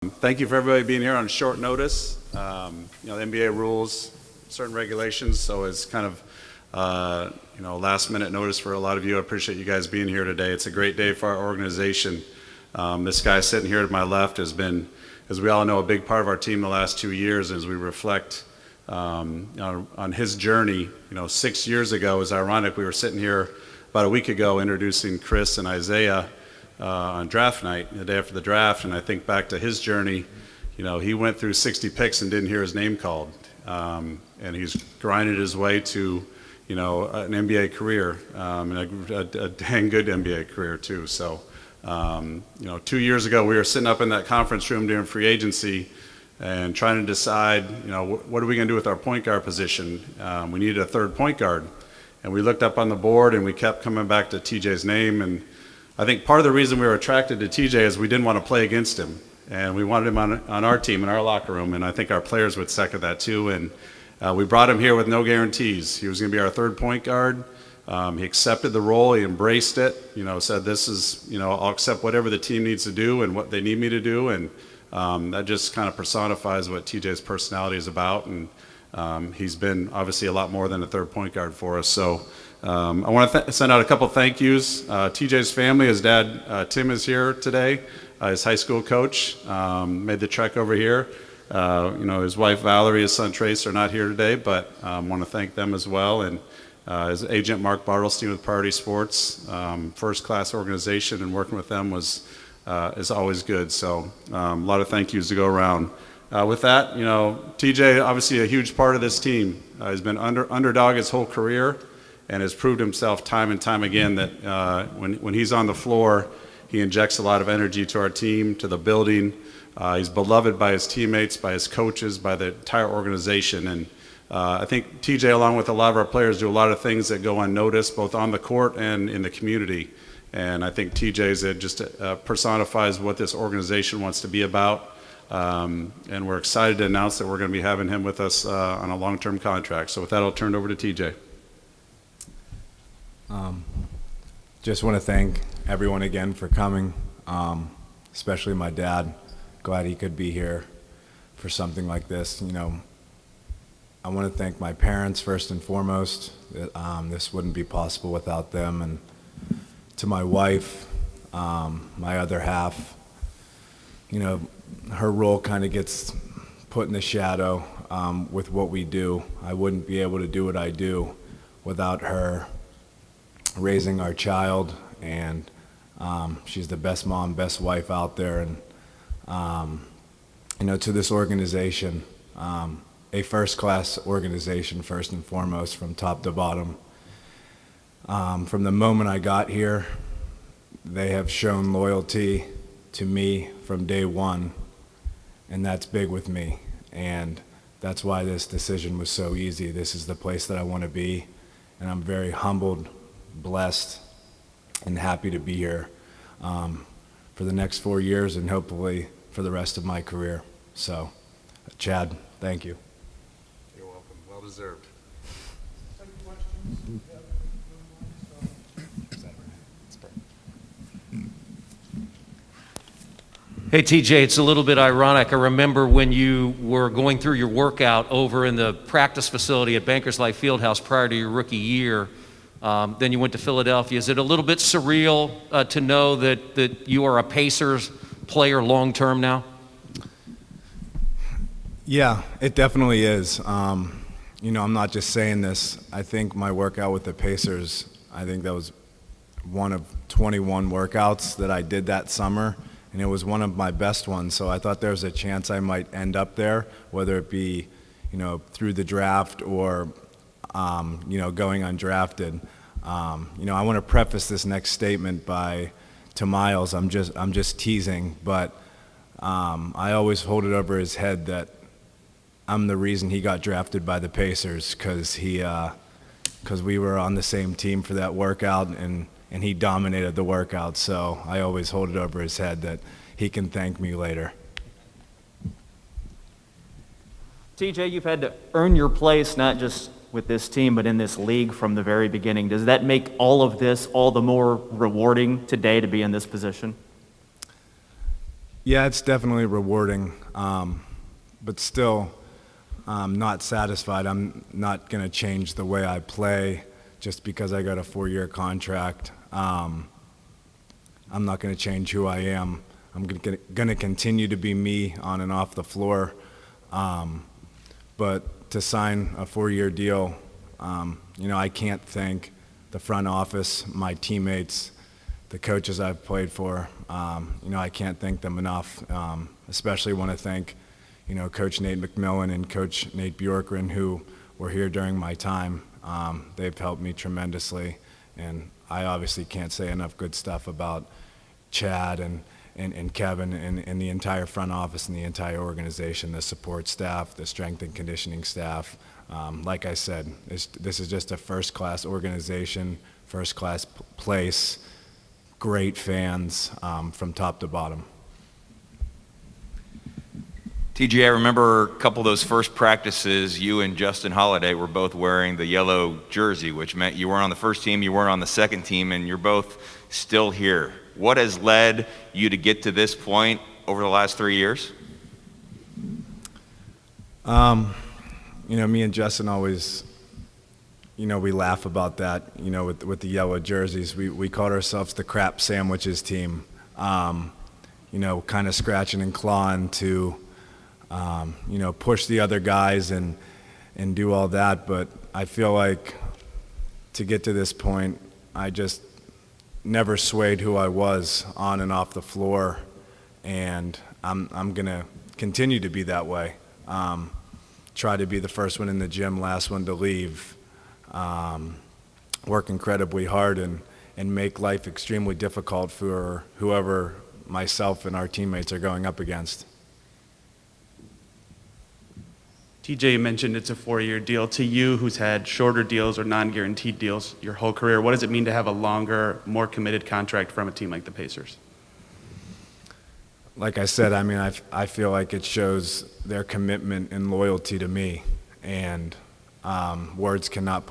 Thank you for everybody being here on short notice. The NBA rules, certain regulations, so it's kind of last minute notice for a lot of you. I appreciate you guys being here today. It's a great day for our organization. This guy sitting here to my left has been, as we all know, a big part of our team the last 2 years. As we reflect on his journey, 6 years ago, it was ironic. We were sitting here about a week ago introducing Chris and Isaiah on draft night, the day after the draft, and I think back to his journey. He went through 60 picks and didn't hear his name called, and he's grinded his way to, an NBA career, and a dang good NBA career too. So, 2 years ago, we were sitting up in that conference room during free agency and trying to decide, what are we going to do with our point guard position? We needed a third point guard, and we looked up on the board and we kept coming back to TJ's name. And I think part of the reason we were attracted to TJ is we didn't want to play against him, and we wanted him on our team, in our locker room, and I think our players would second that too. And we brought him here with no guarantees. He was going to be our third point guard. He accepted the role. He embraced it. Said, this is, I'll accept whatever the team needs to do and what they need me to do. And that just kind of personifies what TJ's personality is about. And he's been obviously a lot more than a third point guard for us. So I want to send out a couple thank yous. TJ's family, his dad Tim is here today, his high school coach, made the trek over here. His wife Valerie, his son Trace are not here today, but I want to thank them as well. And his agent Mark Bartelstein with Priority Sports, first class organization, and working with them is always good. So a lot of thank yous to go around. With that, TJ obviously a huge part of this team. He's been underdog his whole career, and has proved himself time and time again that when he's on the floor, he injects a lot of energy to our team, to the building. He's beloved by his teammates, by his coaches, by the entire organization. And I think TJ, along with a lot of our players, do a lot of things that go unnoticed, both on the court and in the community. And I think TJ's just personifies what this organization wants to be about. And we're excited to announce that we're going to be having him with us on a long-term contract. So with that, I'll turn it over to TJ. Just want to thank everyone again for coming, especially my dad. Glad he could be here for something like this. I want to thank my parents first and foremost. This wouldn't be possible without them. And to my wife, my other half, her role kind of gets put in the shadow with what we do. I wouldn't be able to do what I do without her raising our child, and she's the best mom, best wife out there. And to this organization, a first-class organization first and foremost, from top to bottom. From the moment I got here, they have shown loyalty to me from day one, and that's big with me. And that's why this decision was so easy. This is the place that I want to be, and I'm very humbled, blessed, and happy to be here for the next 4 years and hopefully for the rest of my career. So, Chad, thank you. You're welcome. Well deserved. Any questions? Hey, TJ, it's a little bit ironic. I remember when you were going through your workout over in the practice facility at Bankers Life Fieldhouse prior to your rookie year. Then you went to Philadelphia. Is it a little bit surreal to know that you are a Pacers player long-term now? Yeah, it definitely is. I'm not just saying this. I think my workout with the Pacers, I think that was one of 21 workouts that I did that summer, and it was one of my best ones. So I thought there was a chance I might end up there, whether it be, through the draft or, going undrafted. I want to preface this next statement to Miles. I'm just teasing, but I always hold it over his head that I'm the reason he got drafted by the Pacers, because we were on the same team for that workout, and he dominated the workout. So I always hold it over his head that he can thank me later. TJ, you've had to earn your place not just with this team but in this league from the very beginning. Does that make all of this all the more rewarding today to be in this position? Yeah, it's definitely rewarding, but still, I'm not satisfied. I'm not going to change the way I play just because I got a 4-year contract. I'm not going to change who I am. I'm going to continue to be me on and off the floor. But to sign a 4-year deal, I can't thank the front office, my teammates, the coaches I've played for. I can't thank them enough, especially want to thank, Coach Nate McMillan and Coach Nate Bjorkgren, who were here during my time. They've helped me tremendously, and I obviously can't say enough good stuff about Chad and Kevin and the entire front office and the entire organization, the support staff, the strength and conditioning staff. Like I said, this is just a first-class organization, first-class place, great fans from top to bottom. TJ, I remember a couple of those first practices, you and Justin Holiday were both wearing the yellow jersey, which meant you weren't on the first team, you weren't on the second team, and you're both still here. What has led you to get to this point over the last 3 years? Me and Justin always, we laugh about that, with the yellow jerseys. We called ourselves the crap sandwiches team, kind of scratching and clawing to, push the other guys and do all that. But I feel like to get to this point, I just never swayed who I was on and off the floor, and I'm going to continue to be that way. Try to be the first one in the gym, last one to leave, work incredibly hard and make life extremely difficult for whoever myself and our teammates are going up against. TJ, you mentioned it's a 4-year deal. To you, who's had shorter deals or non-guaranteed deals your whole career, what does it mean to have a longer, more committed contract from a team like the Pacers? Like I said, I feel like it shows their commitment and loyalty to me, and I cannot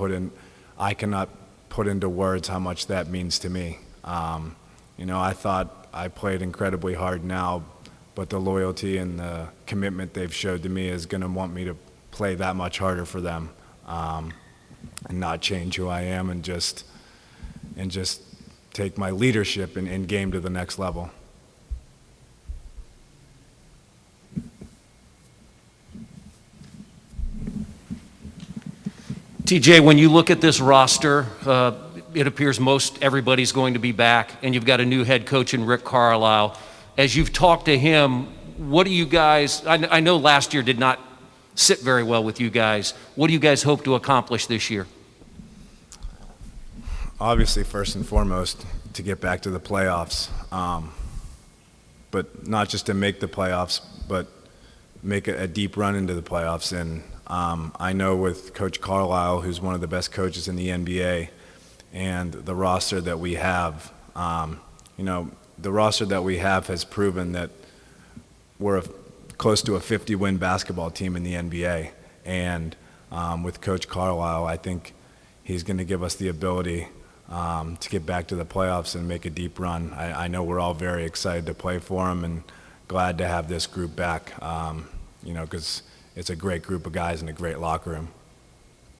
put into words how much that means to me. I thought I played incredibly hard now, but the loyalty and the commitment they've showed to me is going to want me to play that much harder for them, and not change who I am, and just take my leadership and game to the next level. TJ, when you look at this roster, it appears most everybody's going to be back, and you've got a new head coach in Rick Carlisle. As you've talked to him, what do you guys, I know last year did not sit very well with you guys. What do you guys hope to accomplish this year? Obviously, first and foremost, to get back to the playoffs, but not just to make the playoffs, but make a deep run into the playoffs. And I know with Coach Carlisle, who's one of the best coaches in the NBA, and the roster that we have, the roster that we have has proven that we're close to a 50-win basketball team in the NBA. And with Coach Carlisle, I think he's going to give us the ability to get back to the playoffs and make a deep run. I know we're all very excited to play for him and glad to have this group back, because it's a great group of guys and a great locker room.